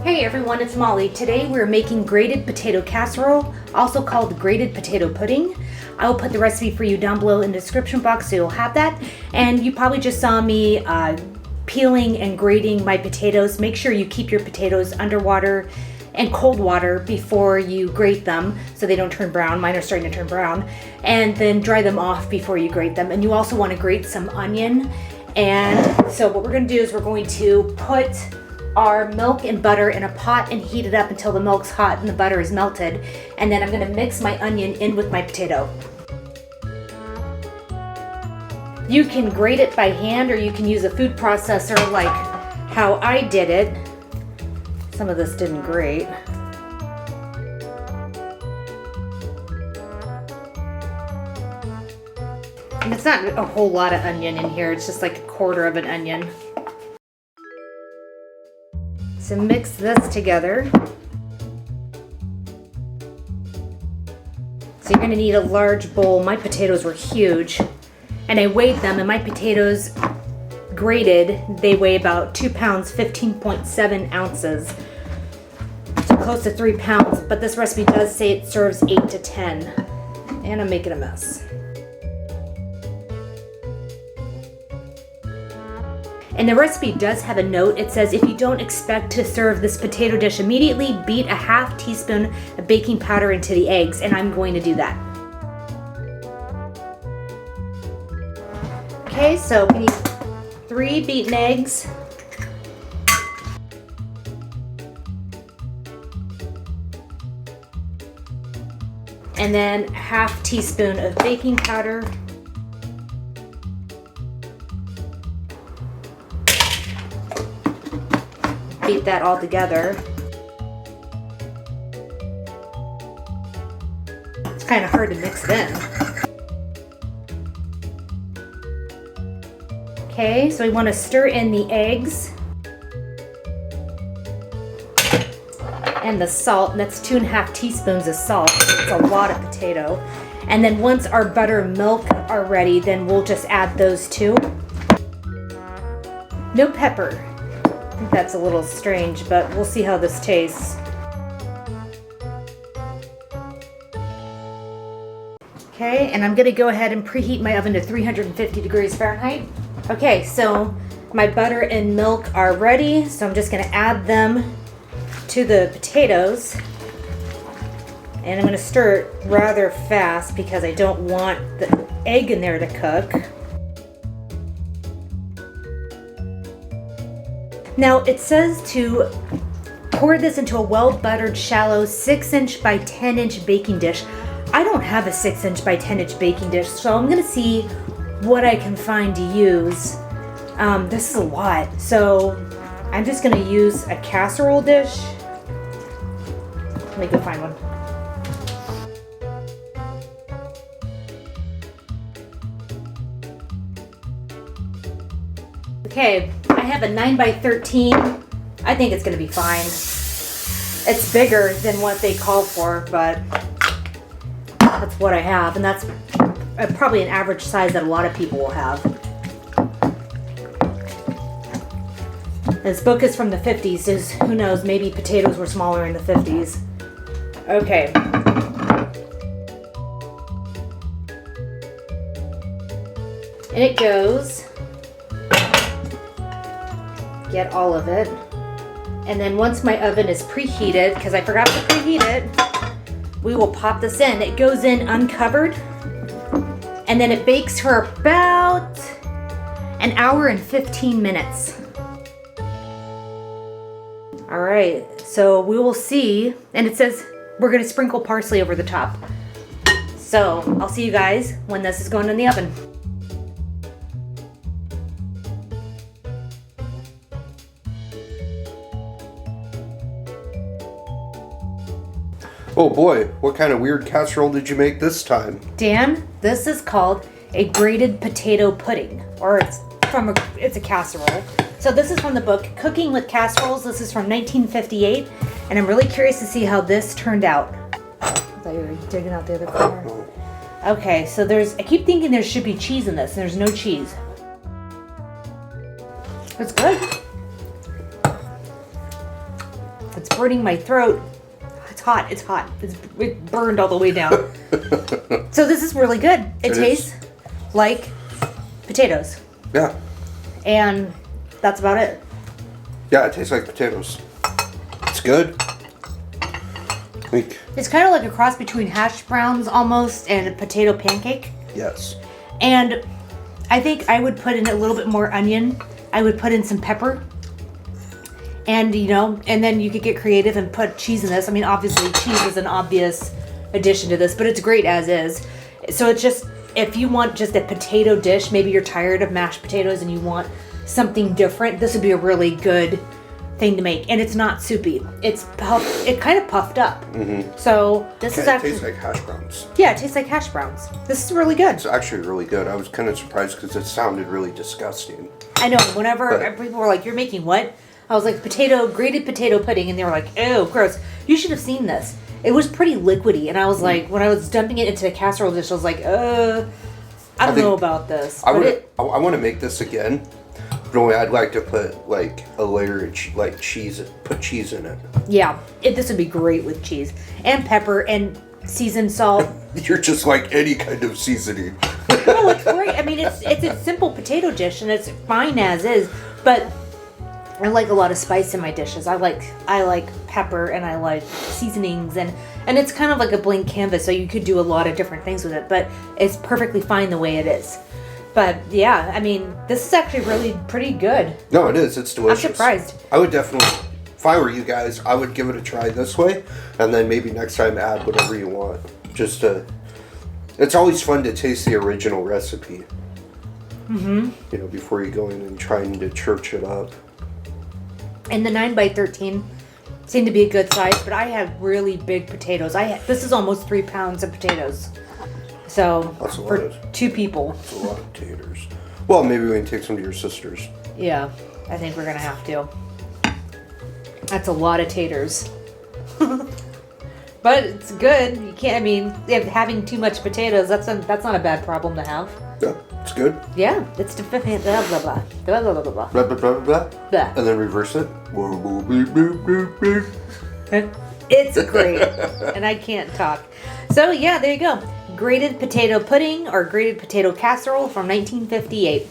Hey everyone, it's Molly. Today we're making grated potato casserole, also called grated potato pudding. I will put the recipe for you down below in the description box so you'll have that. And you probably just saw me peeling and grating my potatoes. Make sure you keep your potatoes underwater and cold water before you grate them so they don't turn brown. Mine are starting to turn brown. And then dry them off before you grate them. And you also want to grate some onion. And so what we're going to do is we're going to put our milk and butter in a pot and heat it up until the milk's hot and the butter is melted. And then I'm going to mix my onion in with my potato. You can grate it by hand or you can use a food processor like how I did it. Some of this didn't grate. And it's not a whole lot of onion in here, it's just like 1/4 of an onion. So mix this together. So you're gonna need a large bowl. My potatoes were huge and I weighed them, and my potatoes grated, they weigh about 2 pounds, 15.7 ounces. So close to 3 pounds, but this recipe does say it serves 8 to 10. And I'm making a mess. And the recipe does have a note. It says if you don't expect to serve this potato dish immediately, beat a 1/2 teaspoon of baking powder into the eggs, and I'm going to do that. Okay, so we need 3 beaten eggs. And then 1/2 teaspoon of baking powder. Beat that all together. It's kind of hard to mix it in. Okay, so we want to stir in the eggs and the salt, and that's 2.5 teaspoons of salt. It's a lot of potato. And then once our butter and milk are ready, then we'll just add those two. No pepper. I think that's a little strange, but we'll see how this tastes. Okay, and I'm gonna go ahead and preheat my oven to 350 degrees Fahrenheit. Okay, so my butter and milk are ready, so I'm just gonna add them to the potatoes. And I'm gonna stir it rather fast because I don't want the egg in there to cook. Now it says to pour this into a well-buttered, shallow 6-inch by 10-inch baking dish. I don't have a 6-inch by 10-inch baking dish, so I'm gonna see what I can find to use. This is a lot, so I'm just gonna use a casserole dish. Let me go find one. Okay, I have a 9 by 13. I think it's gonna be fine. It's bigger than what they called for, but that's what I have, and that's probably an average size that a lot of people will have. This book is from the 50s, so who knows, maybe potatoes were smaller in the 50s. Okay. And it goes. Get all of it. And then once my oven is preheated, because I forgot to preheat it, we will pop this in. It goes in uncovered, and then it bakes for about 1 hour and 15 minutes. All right, so we will see, and it says we're gonna sprinkle parsley over the top. So I'll see you guys when this is going in the oven. Oh boy, what kind of weird casserole did you make this time? Dan, this is called a grated potato pudding, or it's a casserole. So this is from the book Cooking with Casseroles. This is from 1958, and I'm really curious to see how this turned out. I thought you were digging out the other corner. Okay, so I keep thinking there should be cheese in this, and there's no cheese. It's good. The burning my throat. It's hot. It's hot. It burned all the way down. So this is really good. It tastes like potatoes. Yeah. And that's about it. Yeah, it tastes like potatoes. It's good. It's kind of like a cross between hash browns almost and a potato pancake. Yes. And I think I would put in a little bit more onion. I would put in some pepper. And, you know, and then you could get creative and put cheese in this. I mean, obviously cheese is an obvious addition to this, but it's great as is. So it's just, if you want just a potato dish, maybe you're tired of mashed potatoes and you want something different, this would be a really good thing to make. And it's not soupy. It kind of puffed up. Mm-hmm. So this is actually... It tastes like hash browns. Yeah, it tastes like hash browns. This is really good. It's actually really good. I was kind of surprised because it sounded really disgusting. I know. Whenever people were like, "You're making what?" I was like, grated potato pudding, and they were like, "Ew, gross." You should have seen this. It was pretty liquidy, and I was like, when I was dumping it into the casserole dish, I was like, I don't know about this. I want to make this again. But only I'd like to put like a layer of cheese, put cheese in it. Yeah, this would be great with cheese and pepper and seasoned salt. You're just like any kind of seasoning. No, it's great. I mean, it's a simple potato dish, and it's fine as is, but I like a lot of spice in my dishes. I like pepper, and I like seasonings, and it's kind of like a blank canvas, so you could do a lot of different things with it, but it's perfectly fine the way it is. But yeah, I mean, this is actually really pretty good. No, it is. It's delicious. I'm surprised. I would definitely, if I were you guys, I would give it a try this way, and then maybe next time add whatever you want. Just to, it's always fun to taste the original recipe. Mm-hmm. You know, before you go in and trying to church it up. And the 9x13 seemed to be a good size, but I have really big potatoes. This is almost 3 pounds of potatoes. So for 2 people. That's a lot of taters. Well, maybe we can take some to your sisters. Yeah, I think we're gonna have to. That's a lot of taters. But it's good. You can't. I mean, having too much potatoes, that's not a bad problem to have. Yeah, it's good. Yeah, it's blah blah blah blah blah blah blah blah blah blah blah blah. Blah. And then reverse it. It's great, and I can't talk. So yeah, there you go. Grated potato pudding or grated potato casserole from 1958.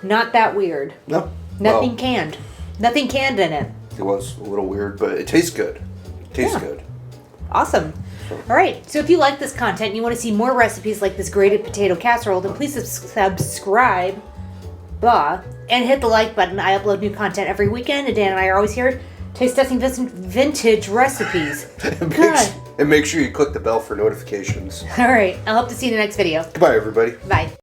Not that weird. No. Nothing canned. Nothing canned in it. It was a little weird, but it tastes good. It tastes good. Awesome. All right. So if you like this content and you want to see more recipes like this grated potato casserole, then please subscribe. And hit the like button. I upload new content every weekend, and Dan and I are always here taste testing vintage recipes. And make sure you click the bell for notifications. All right. I'll hope to see you in the next video. Goodbye, everybody. Bye.